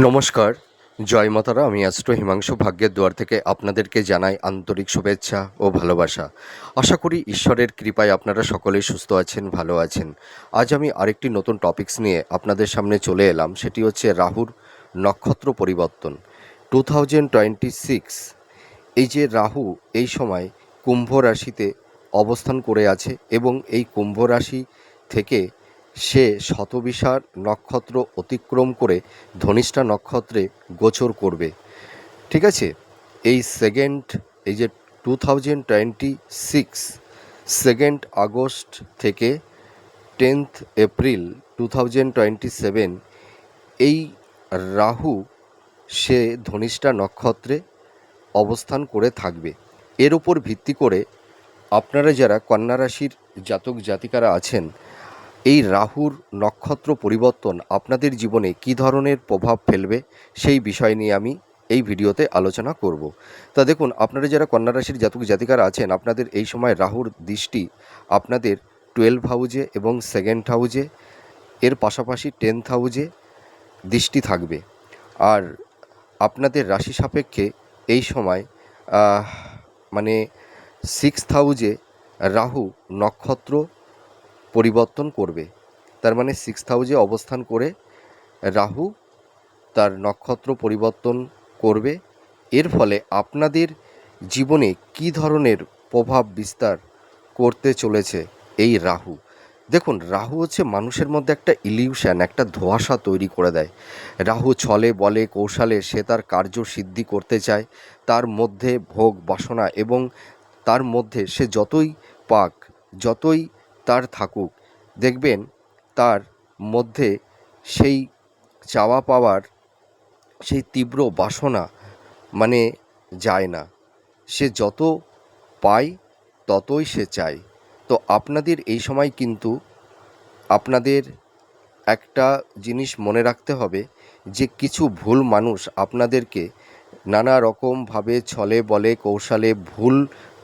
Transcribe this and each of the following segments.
নমস্কার, জয় মাতারা। আমি অ্যাস্ট্রো হিমাংশু ভাগ্যের দুয়ার থেকে আপনাদেরকে জানাই আন্তরিক শুভেচ্ছা ও ভালোবাসা। আশা করি ঈশ্বরের কৃপায় আপনারা সকলেই সুস্থ আছেন, ভালো আছেন। আজ আমি আরেকটি নতুন টপিকস নিয়ে আপনাদের সামনে চলে এলাম। সেটি হচ্ছে রাহুর নক্ষত্র পরিবর্তন 2026। এই যে রাহু এই সময় কুম্ভ রাশিতে অবস্থান করে আছে এবং এই কুম্ভ রাশি থেকে সে শতবিশা নক্ষত্র অতিক্রম করে ধনিষ্ঠা নক্ষত্রে গোচর করবে। ঠিক আছে, এই যে 2026 আগস্ট থেকে 10 এপ্রিল 2027 এই রাহু সে ধনিষ্ঠা নক্ষত্রে অবস্থান করে থাকবে। এর উপর ভিত্তি করে আপনারা যারা কন্যা রাশির জাতক জাতিকারা আছেন, এই রাহুর নক্ষত্র পরিবর্তন আপনাদের জীবনে কী ধরনের প্রভাব ফেলবে সেই বিষয় নিয়ে আমি এই ভিডিওতে আলোচনা করব। তা দেখুন, আপনারা যারা কন্যা রাশির জাতক জাতিকারা আছেন, আপনাদের এই সময় রাহুর দৃষ্টি আপনাদের 12 হাউজে এবং 2nd হাউজে, এর পাশাপাশি 10th হাউজে দৃষ্টি থাকবে। আর আপনাদের রাশি সাপেক্ষে এই সময় মানে 6th হাউজে রাহু নক্ষত্র পরিবর্তন করবে। তার মানে 6th হাউজে অবস্থান করে রাহু তার নক্ষত্র পরিবর্তন করবে। এর ফলে আপনাদের জীবনে কী ধরনের প্রভাব বিস্তার করতে চলেছে এই রাহু। দেখুন, রাহু হচ্ছে মানুষের মধ্যে একটা ইলিউশন, একটা ধোঁয়াশা তৈরি করে দেয়। রাহু ছলে বলে কৌশলে সে তার কার্য সিদ্ধি করতে চায়। তার মধ্যে ভোগ বাসনা এবং তার মধ্যে সে যতই পাক, যতই তার থাকুক, দেখবেন তার মধ্যে সেই চাওয়া পাওয়ার সেই তীব্র বাসনা মানে যায় না। সে যত পায় ততই সে চায়। তো আপনাদের এই সময় কিন্তু আপনাদের একটা জিনিস মনে রাখতে হবে যে কিছু ভুল মানুষ আপনাদেরকে নানা রকমভাবে ছলে বলে কৌশলে ভুল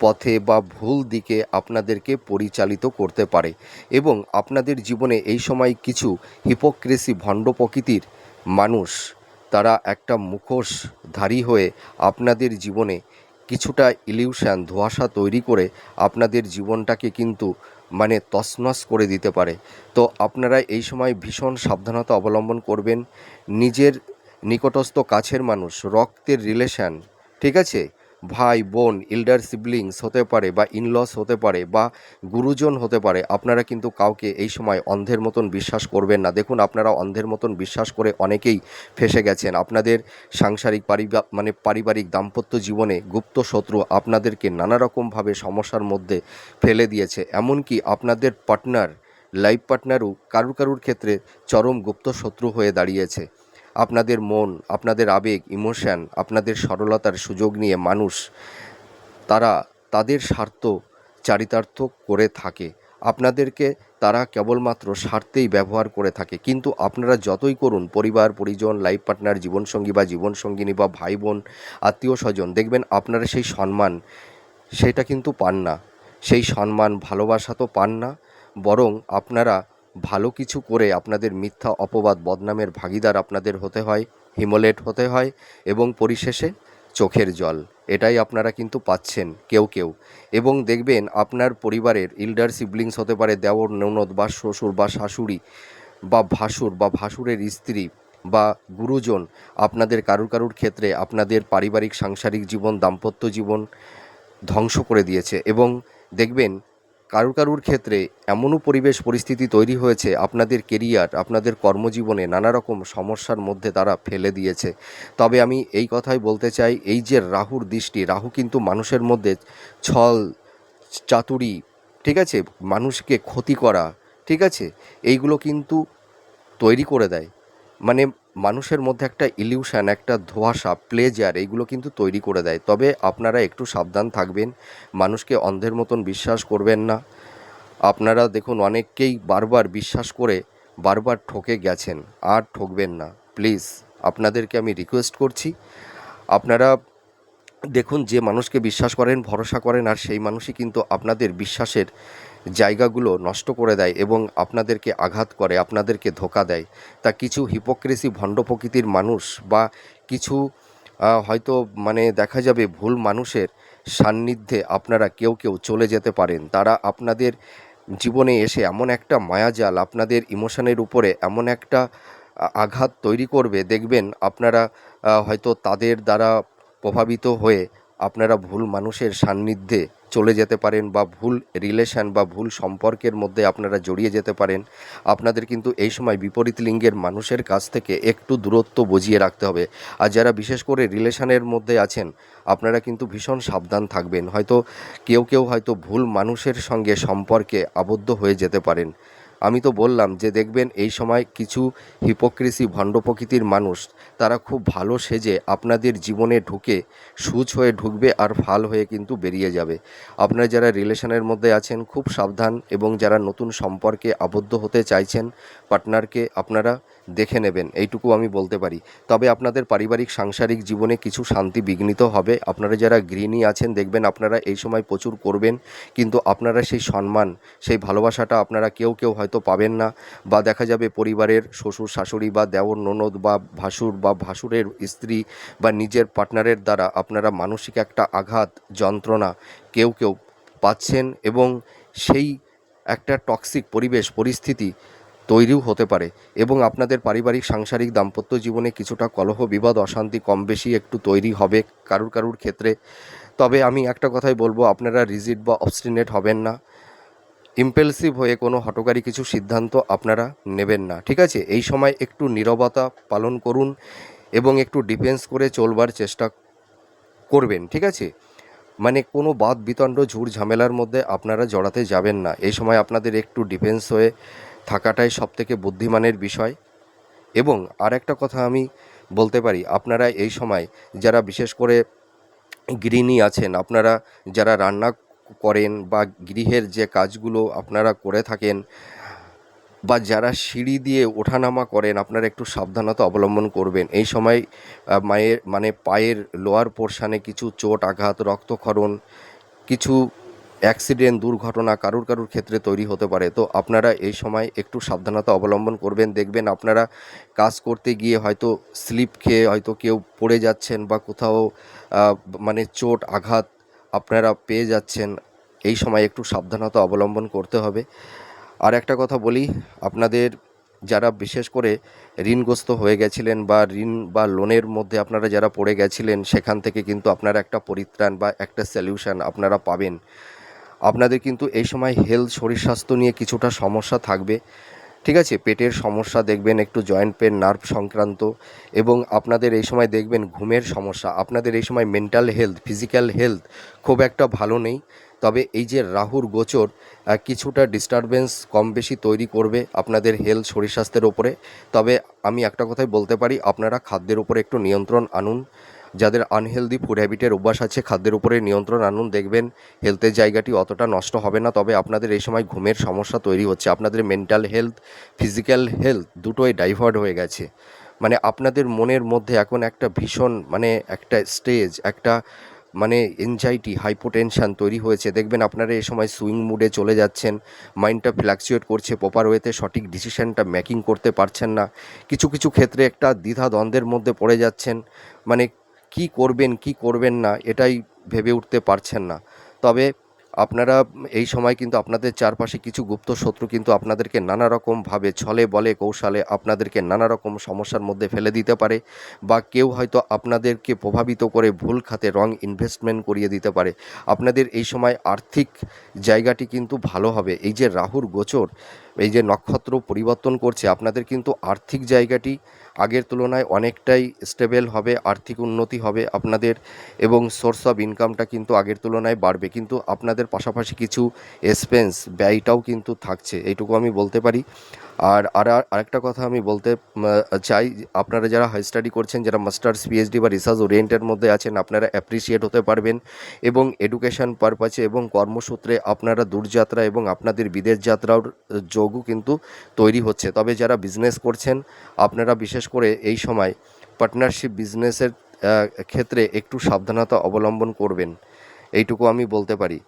পথে বা ভুল দিকে আপনাদেরকে পরিচালিত করতে পারে এবং আপনাদের জীবনে এই সময় কিছু হিপোক্রেসি ভণ্ড প্রকৃতির মানুষ, তারা একটা মুখোশধারী হয়ে আপনাদের জীবনে কিছুটা ইলিউশন ধোঁয়াশা তৈরি করে আপনাদের জীবনটাকে কিন্তু মানে তছনছ করে দিতে পারে। তো আপনারা এই সময় ভীষণ সাবধানতা অবলম্বন করবেন। নিজের নিকটস্থ কাছের মানুষ, রক্তের রিলেশান, ঠিক আছে, ভাই বোন, এল্ডার সিবলিংস হতে পারে বা ইনলস হতে পারে বা গুরুজন হতে পারে, আপনারা কিন্তু কাউকে এই সময় অন্ধের মতন বিশ্বাস করবেন না। দেখুন, আপনারা অন্ধের মতন বিশ্বাস করে অনেকেই ফেঁসে গেছেন। আপনাদের সাংসারিক পারিবারিক দাম্পত্য জীবনে গুপ্ত শত্রু আপনাদেরকে নানা রকমভাবে সমস্যার মধ্যে ফেলে দিয়েছে। এমনকি আপনাদের লাইফ পার্টনারও কারুর ক্ষেত্রে চরম গুপ্ত শত্রু হয়ে দাঁড়িয়েছে। আপনাদের মন, আপনাদের আবেগ, ইমোশন, আপনাদের সরলতার সুযোগ নিয়ে মানুষ তারা তাদের স্বার্থ চারিতার্থ করে থাকে। আপনাদেরকে তারা কেবলমাত্র স্বার্থেই ব্যবহার করে থাকে। কিন্তু আপনারা যতই করুন, পরিবার পরিজন, লাইফ পার্টনার, জীবনসঙ্গী বা জীবনসঙ্গিনী বা ভাই বোন, আত্মীয় স্বজন, দেখবেন আপনারা সেই সম্মান সেটা কিন্তু পান না। সেই সম্মান ভালোবাসা তো পান না, বরং আপনারা ভালো কিছু করে আপনাদের মিথ্যা অপবাদ বদনামের ভাগিদার আপনাদের হতে হয়, হিমোলেট হতে হয় এবং পরিশেষে চোখের জল, এটাই আপনারা কিন্তু পাচ্ছেন কেউ। এবং দেখবেন আপনার পরিবারের এল্ডার সিবলিংস হতে পারে, দেওর ননদ বা শ্বশুর বা শাশুড়ি বা ভাসুর বা ভাসুরের স্ত্রী বা গুরুজন আপনাদের কারুর ক্ষেত্রে আপনাদের পারিবারিক সাংসারিক জীবন, দাম্পত্য জীবন ধ্বংস করে দিয়েছে। এবং দেখবেন কারুর ক্ষেত্রে এমনও পরিবেশ পরিস্থিতি তৈরি হয়েছে, আপনাদের কেরিয়ার, আপনাদের কর্মজীবনে নানা রকম সমস্যার মধ্যে তারা ফেলে দিয়েছে। তবে আমি এই কথাই বলতে চাই, এই যে রাহুর দৃষ্টি, রাহু কিন্তু মানুষের মধ্যে ছল চাতুরি, ঠিক আছে, মানুষকে ক্ষতি করা, ঠিক আছে, এইগুলো কিন্তু তৈরি করে দেয়। মানে মানুষের মধ্যে একটা ইলিউশন, একটা ধোঁয়াশা, প্লেজার, এইগুলো কিন্তু তৈরি করে দেয়। তবে আপনারা একটু সাবধান থাকবেন, মানুষকে অন্ধের মতন বিশ্বাস করবেন না। আপনারা দেখুন, অনেককেই বারবার বিশ্বাস করে বারবার ঠকে গেছেন, আর ঠকবেন না প্লিজ। আপনাদেরকে আমি রিকোয়েস্ট করছি, আপনারা দেখুন, যে মানুষকে বিশ্বাস করেন, ভরসা করেন, আর সেই মানুষই কিন্তু আপনাদের বিশ্বাসের জায়গাগুলো নষ্ট করে দেয় এবং আপনাদেরকে আঘাত করে, আপনাদেরকে ধোঁকা দেয়। তা কিছু হিপোক্রেসি ভণ্ড প্রকৃতির মানুষ বা কিছু হয়তো মানে দেখা যাবে ভুল মানুষের সান্নিধ্যে আপনারা কেউ কেউ চলে যেতে পারেন। তারা আপনাদের জীবনে এসে এমন একটা মায়াজাল, আপনাদের ইমোশনের উপরে এমন একটা আঘাত তৈরি করবে, দেখবেন আপনারা হয়তো তাদের দ্বারা প্রভাবিত হয়ে আপনারা ভুল মানুষের সান্নিধ্যে চলে যেতে পারেন বা ভুল রিলেশন বা ভুল সম্পর্কের মধ্যে আপনারা জড়িয়ে যেতে পারেন। আপনাদের কিন্তু এই সময় বিপরীত লিঙ্গের মানুষের কাছ থেকে একটু দূরত্ব বজিয়ে রাখতে হবে। আর যারা বিশেষ করে রিলেশনের মধ্যে আছেন, আপনারা কিন্তু ভীষণ সাবধান থাকবেন। হয়তো কেউ কেউ হয়তো ভুল মানুষের সঙ্গে সম্পর্কে আবদ্ধ হয়ে যেতে পারেন। আমি তো বললাম যে দেখবেন এই সময় কিছু হিপোক্রেসি ভণ্ড প্রকৃতির মানুষ, তারা খুব ভালো সেজে আপনাদের জীবনে ঢুকে সূচ হয়ে ঢুকবে আর ফাল হয়ে কিন্তু বেরিয়ে যাবে। আপনারা যারা রিলেশনের মধ্যে আছেন খুব সাবধান, এবং যারা নতুন সম্পর্কে আবদ্ধ হতে চাইছেন পার্টনারকে আপনারা দেখে নেবেন, এইটুকু আমি বলতে পারি। তবে আপনাদের পারিবারিক সাংসারিক জীবনে কিছু শান্তি বিঘ্নিত হবে। আপনারা যারা গৃহিণী আছেন দেখবেন আপনারা এই সময় প্রচুর করবেন, কিন্তু আপনারা সেই সম্মান, সেই ভালোবাসাটা আপনারা কেউ কেউ হয়তো পাবেন না, বা দেখা যাবে পরিবারের শ্বশুর শাশুড়ি বা দেওর ননদ বা ভাসুর বা ভাসুরের স্ত্রী বা নিজের পার্টনারের দ্বারা আপনারা মানসিক একটা আঘাত, যন্ত্রণা কেউ কেউ পাচ্ছেন, এবং সেই একটা টক্সিক পরিবেশ পরিস্থিতি তৈরিও হতে পারে, এবং আপনাদের পারিবারিক সাংসারিক দাম্পত্য জীবনে কিছুটা কলহ বিবাদ অশান্তি কম বেশি একটু তৈরি হবে কারুর কারুর ক্ষেত্রে। তবে আমি একটা কথাই বলবো, আপনারা রিজিড বা অবস্টিনেট হবেন না, ইম্পালসিভ হয়ে কোনো হঠকারী কিছু সিদ্ধান্ত আপনারা নেবেন না, ঠিক আছে? এই সময় একটু নীরবতা পালন করুন এবং একটু ডিফেন্স করে চলবার চেষ্টা করবেন, ঠিক আছে? মানে কোনো বাদ বিতণ্ড ঝুট ঝামেলার মধ্যে আপনারা জড়াতে যাবেন না। এই সময় আপনাদের একটু ডিফেন্স হয়ে থাকাটাই সবথেকে বুদ্ধিমানের বিষয়। এবং আর একটা কথা আমি বলতে পারি, আপনারা এই সময় যারা বিশেষ করে গৃহিণী আছেন, আপনারা যারা রান্না করেন বা গৃহের যে কাজগুলো আপনারা করে থাকেন, বা যারা সিঁড়ি দিয়ে ওঠানামা করেন, আপনারা একটু সাবধানতা অবলম্বন করবেন। এই সময় মায়ের মানে পায়ের লোয়ার পোর্শানে কিছু চোট আঘাত, রক্তক্ষরণ, কিছু অ্যাক্সিডেন্ট দুর্ঘটনা কারুর কারুর ক্ষেত্রে তৈরি হতে পারে। তো আপনারা এই সময় একটু সাবধানতা অবলম্বন করবেন। দেখবেন আপনারা কাজ করতে গিয়ে হয়তো স্লিপ খেয়ে হয়তো কেউ পড়ে যাচ্ছেন, বা কোথাও মানে চোট আঘাত আপনারা পেয়ে যাচ্ছেন। এই সময় একটু সাবধানতা অবলম্বন করতে হবে। আর একটা কথা বলি, আপনাদের যারা বিশেষ করে ঋণগ্রস্ত হয়ে গেছিলেন বা ঋণ বা লোনের মধ্যে আপনারা যারা পড়ে গেছিলেন, সেখান থেকে কিন্তু আপনারা একটা পরিত্রাণ বা একটা সলিউশন আপনারা পাবেন। আপনাদের কিন্তু এই সময় হেলথ, শরীর স্বাস্থ্য নিয়ে কিছুটা সমস্যা থাকবে, ঠিক আছে? পেটের সমস্যা দেখবেন, একটু জয়েন্ট পেন, নার্ভ সংক্রান্ত, এবং আপনাদের এই সময় দেখবেন ঘুমের সমস্যা। আপনাদের এই সময় মেন্টাল হেলথ, ফিজিক্যাল হেলথ খুব একটা ভালো নেই। তবে এই যে রাহুর গোচর কিছুটা ডিস্টারবেন্স কম বেশি তৈরি করবে আপনাদের হেলথ, শরীর স্বাস্থ্যের ওপরে। তবে আমি একটা কথাই বলতে পারি, আপনারা খাদ্যের উপরে একটু নিয়ন্ত্রণ আনুন। যাদের আনহেলদি ফুড হ্যাবিটের অভ্যাস আছে, খাদ্যের উপরে নিয়ন্ত্রণ আনুন, দেখবেন হেলথের জায়গাটি অতটা নষ্ট হবে না। তবে আপনাদের এই সময় ঘুমের সমস্যা তৈরি হচ্ছে, আপনাদের মেন্টাল হেলথ, ফিজিক্যাল হেলথ দুটোই ডাইভার্ট হয়ে গেছে। মানে আপনাদের মনের মধ্যে এখন একটা ভীষণ মানে একটা স্টেজ, একটা মানে এনজাইটি, হাইপোটেনশান তৈরি হয়েছে। দেখবেন আপনারা এই সময় সুইং মুডে চলে যাচ্ছেন, মাইন্ডটা ফ্ল্যাকচুয়েট করছে, প্রপার ওয়েতে সঠিক ডিসিশনটা মেকিং করতে পারছেন না। কিছু কিছু ক্ষেত্রে একটা দ্বিধা দ্বন্দ্বের মধ্যে পড়ে যাচ্ছেন, মানে কি করবেন কি করবেন না এটাই ভেবে উঠতে পারছেন না। তবে আপনারা এই সময় কিন্তু আপনাদের চারপাশে কিছু গুপ্ত শত্রু কিন্তু আপনাদেরকে নানা রকমভাবে ছলে বলে কৌশলে আপনাদেরকে নানা রকম সমস্যার মধ্যে ফেলে দিতে পারে, বা কেউ হয়তো আপনাদেরকে প্রভাবিত করে ভুল খাতে রং ইনভেস্টমেন্ট করিয়ে দিতে পারে। আপনাদের এই সময় আর্থিক জায়গাটি কিন্তু ভালো হবে। এই যে রাহুর গোচর, এই যে নক্ষত্র পরিবর্তন করছে, আপনাদের কিন্তু আর্থিক জায়গাটি আগের তুলনায় অনেকটাই স্টেবল হবে, আর্থিক উন্নতি হবে আপনাদের, এবং সোর্স অফ ইনকামটা কিন্তু আগের তুলনায় বাড়বে। কিন্তু আপনাদের পাশাপাশি কিছু এক্সপেন্স, ব্যয়টাও কিন্তু থাকছে, এইটুকু আমি বলতে পারি। আরেকটা কথা আমি বলতে চাই, আপনারা যারা হাই স্টাডি করছেন, যারা মাস্টার্স, পিএইচডি বা রিসার্চ ওরিয়েন্টের মধ্যে আছেন, আপনারা অ্যাপ্রিসিয়েট হতে পারবেন, এবং এডুকেশন পারপাসে এবং কর্মসূত্রে আপনারা দূরযাত্রা এবং আপনাদের বিদেশ যাত্রার যোগও কিন্তু তৈরি হচ্ছে। তবে যারা বিজনেস করছেন, আপনারা বিশেষ করে এই সময় পার্টনারশিপ বিজনেসের ক্ষেত্রে একটু সাবধানতা অবলম্বন করবেন, এইটুকু আমি বলতে পারি।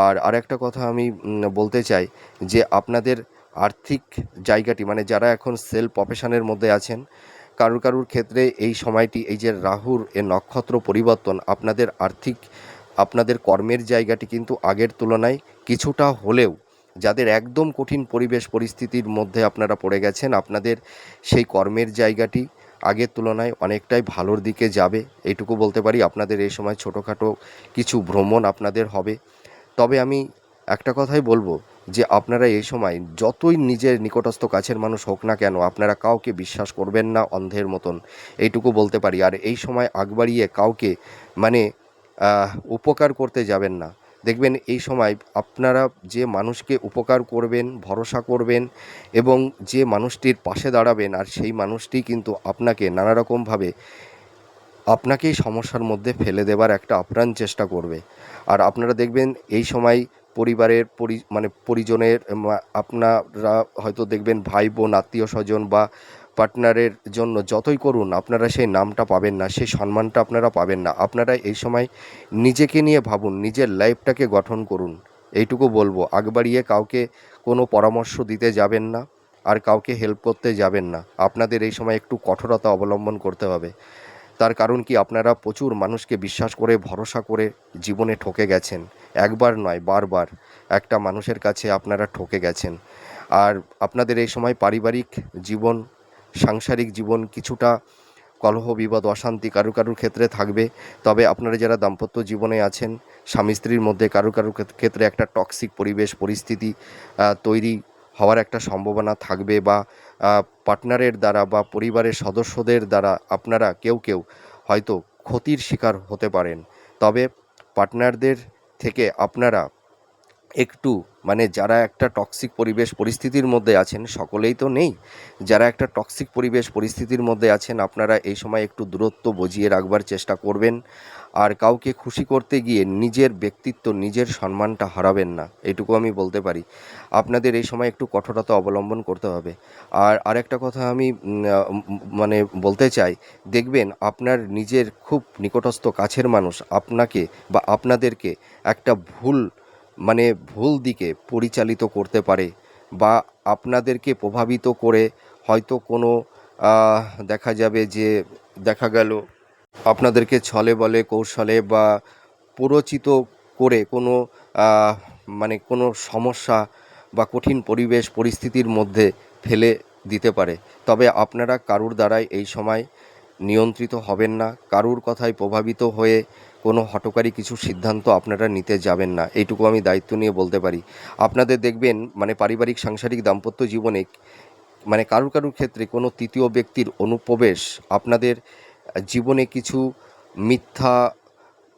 আর আরেকটা কথা আমি বলতে চাই যে আপনাদের আর্থিক জায়গাটি, মানে যারা এখন সেলফ প্রফেশনের মধ্যে আছেন, কারুর কারুর ক্ষেত্রে এই সময়টি, এই যে রাহুর এ নক্ষত্র পরিবর্তন, আপনাদের আর্থিক, আপনাদের কর্মের জায়গাটি কিন্তু আগের তুলনায় কিছুটা হলেও, যাদের একদম কঠিন পরিবেশ পরিস্থিতির মধ্যে আপনারা পড়ে গেছেন, আপনাদের সেই কর্মের জায়গাটি আগের তুলনায় অনেকটাই ভালোর দিকে যাবে, এইটুকু বলতে পারি। আপনাদের এই সময় ছোটোখাটো কিছু ভ্রমণ আপনাদের হবে। তবে আমি একটা কথাই বলবো যে আপনারা এই সময় যতই নিজের নিকটস্থ কাছের মানুষ হোক না কেন, আপনারা কাউকে বিশ্বাস করবেন না অন্ধের মতন, এইটুকু বলতে পারি। আর এই সময় আগ বাড়িয়ে কাউকে মানে উপকার করতে যাবেন না। দেখবেন এই সময় আপনারা যে মানুষকে উপকার করবেন, ভরসা করবেন এবং যে মানুষটির পাশে দাঁড়াবেন, আর সেই মানুষটি কিন্তু আপনাকে নানা রকমভাবে আপনাকেই সমস্যার মধ্যে ফেলে দেবার একটা আপ্রাণ চেষ্টা করবে। আর আপনারা দেখবেন এই সময় পরিবারের মানে পরিজনের আপনারা হয়তো দেখবেন ভাই বোন আত্মীয় স্বজন বা পার্টনারের জন্য যতই করুন, আপনারা সেই নামটা পাবেন না, সেই সম্মানটা আপনারা পাবেন না। আপনারা এই সময় নিজেকে নিয়ে ভাবুন, নিজের লাইফটাকে গঠন করুন, এইটুকু বলবো। আগ বাড়িয়ে কাউকে কোনো পরামর্শ দিতে যাবেন না, আর কাউকে হেল্প করতে যাবেন না। আপনাদের এই সময় একটু কঠোরতা অবলম্বন করতে হবে। তার কারণ কি, আপনারা প্রচুর মানুষকে বিশ্বাস করে ভরসা করে জীবনে ঠকে গেছেন, একবার নয় বারবার একটা মানুষের কাছে আপনারা ঠকে গেছেন। আর আপনাদের এই সময় পারিবারিক জীবন, সাংসারিক জীবন কিছুটা কলহ বিবাদ অশান্তি কারু কারুর ক্ষেত্রে থাকবে। তবে আপনারা যারা দাম্পত্য জীবনে আছেন, স্বামী স্ত্রীর মধ্যে কারু কারুর ক্ষেত্রে একটা টক্সিক পরিবেশ পরিস্থিতি তৈরি হওয়ার একটা সম্ভাবনা থাকবে, বা পার্টনারের দ্বারা বা পরিবারের সদস্যদের দ্বারা আপনারা কেউ কেউ হয়তো ক্ষতির শিকার হতে পারেন। তবে পার্টনারদের থেকে আপনারা একটু, মানে যারা একটা টক্সিক পরিবেশ পরিস্থিতির মধ্যে আছেন, সকলেই তো নেই, যারা একটা টক্সিক পরিবেশ পরিস্থিতির মধ্যে আছেন, আপনারা এই সময় একটু দূরত্ব বজিয়ে রাখবার চেষ্টা করবেন। আর কাউকে খুশি করতে গিয়ে নিজের ব্যক্তিত্ব, নিজের সম্মানটা হারাবেন না, এটুকু আমি বলতে পারি। আপনাদের এই সময় একটু কঠোরতা অবলম্বন করতে হবে। আর আরেকটা কথা আমি মানে বলতে চাই, দেখবেন আপনার নিজের খুব নিকটস্থ কাছের মানুষ আপনাকে বা আপনাদেরকে একটা মানে ভুল দিকে পরিচালিত করতে পারে, বা আপনাদেরকে প্রভাবিত করে হয়তো কোনো দেখা যাবে যে, দেখা গেল আপনাদেরকে ছলে বলে কৌশলে বা প্ররোচিত করে কোনো মানে কোনো সমস্যা বা কঠিন পরিবেশ পরিস্থিতির মধ্যে ফেলে দিতে পারে। তবে আপনারা কারুর দ্বারাই এই সময় নিয়ন্ত্রিত হবেন না, কারুর কথায় প্রভাবিত হয়ে কোনো হঠকারী কিছু সিদ্ধান্ত আপনারা নিতে যাবেন না, এইটুকু আমি দায়িত্ব নিয়ে বলতে পারি। আপনাদের দেখবেন মানে পারিবারিক সাংসারিক দাম্পত্য জীবনে মানে কারুর কারুর ক্ষেত্রে কোনো তৃতীয় ব্যক্তির অনুপ্রবেশ আপনাদের জীবনে কিছু মিথ্যা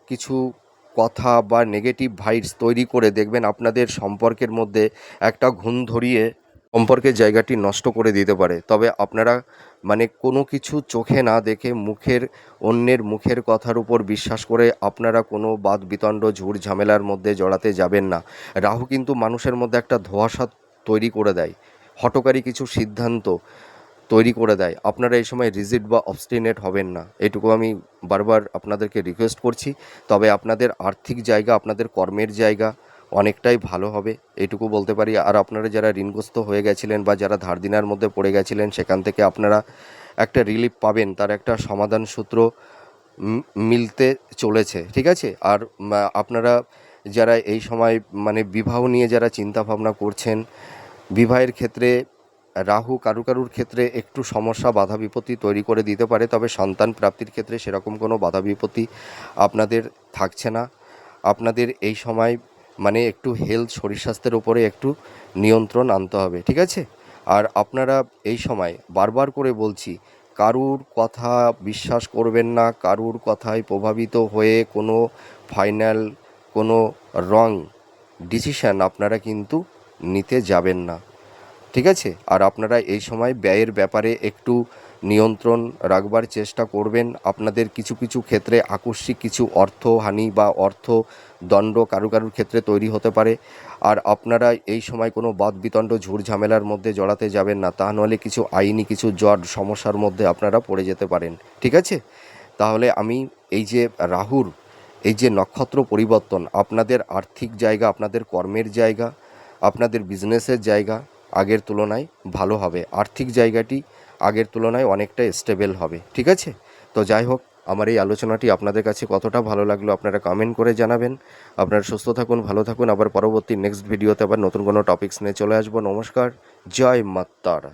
কিছু কথা বা নেগেটিভ ভাইবস তৈরি করে দেখবেন আপনাদের সম্পর্কের মধ্যে একটা ঘুণ ধরিয়ে সম্পর্কের জায়গাটি নষ্ট করে দিতে পারে। তবে আপনারা মানে কোনো কিছু চোখে না দেখে অন্যের মুখের কথার উপর বিশ্বাস করে আপনারা কোনো বাদ বিতণ্ড ঝুট ঝামেলার মধ্যে জড়াতে যাবেন না। রাহু কিন্তু মানুষের মধ্যে একটা ধোঁয়াশা তৈরি করে দেয়, হঠকারী কিছু সিদ্ধান্ত তৈরি করে দেয়। আপনারা এই সময় রিজিড বা অবস্টিনেট হবেন না, এটুকু আমি বারবার আপনাদেরকে রিকোয়েস্ট করছি। তবে আপনাদের আর্থিক জায়গা, আপনাদের কর্মের জায়গা অনেকটাই ভালো হবে, এটুকু বলতে পারি। আর আপনারা যারা ঋণগ্রস্ত হয়ে গেছিলেন বা যারা ধার দেনার মধ্যে পড়ে গেছিলেন, সেখান থেকে আপনারা একটা রিলিফ পাবেন, তার একটা সমাধান সূত্র মিলতে চলেছে, ঠিক আছে। আর আপনারা যারা এই সময় মানে বিবাহ নিয়ে যারা চিন্তা ভাবনা করছেন, বিবাহের ক্ষেত্রে রাহু কারু কারুর ক্ষেত্রে একটু সমস্যা বাধা বিপত্তি তৈরি করে দিতে পারে, তবে সন্তান প্রাপ্তির ক্ষেত্রে সেরকম কোনো বাধা বিপত্তি আপনাদের থাকছে না। আপনাদের এই সময় মানে একটু হেলথ, শরীর স্বাস্থ্যের উপরে একটু নিয়ন্ত্রণ আনতে হবে, ঠিক আছে। আর আপনারা এই সময় বারবার করে বলছি, কারুর কথা বিশ্বাস করবেন না, কারুর কথায় প্রভাবিত হয়ে কোনো ফাইনাল কোনো রং ডিসিশান আপনারা কিন্তু নিতে যাবেন না, ঠিক আছে। আর আপনারা এই সময় ব্যয়ের ব্যাপারে একটু নিয়ন্ত্রণ রাখবার চেষ্টা করবেন। আপনাদের কিছু কিছু ক্ষেত্রে আকস্মিক কিছু অর্থহানি বা অর্থদণ্ড কারু কারুর ক্ষেত্রে তৈরি হতে পারে। আর আপনারা এই সময় কোনো বাদ বিতণ্ড ঝুট ঝামেলার মধ্যে জড়াতে যাবেন না, তা নাহলে কিছু আইনি কিছু জট সমস্যার মধ্যে আপনারা পড়ে যেতে পারেন, ঠিক আছে। তাহলে আমি এই যে রাহুর এই যে নক্ষত্র পরিবর্তন, আপনাদের আর্থিক জায়গা, আপনাদের কর্মের জায়গা, আপনাদের বিজনেসের জায়গা আগের তুলনায় ভালো হবে। আর্থিক জায়গাটি আগের তুলনায় অনেকটা স্টেবল হবে। ঠিক আছে? তো যাই হোক, আমার এই আলোচনাটি আপনাদের কাছে কতটা ভালো লাগলো আপনারা কমেন্ট করে জানাবেন। আপনারা সুস্থ থাকুন, ভালো থাকুন। আবার পরবর্তী নেক্সট ভিডিওতে আবার নতুন কোনো টপিকস নিয়ে চলে আসবো। নমস্কার, জয় মা তারা।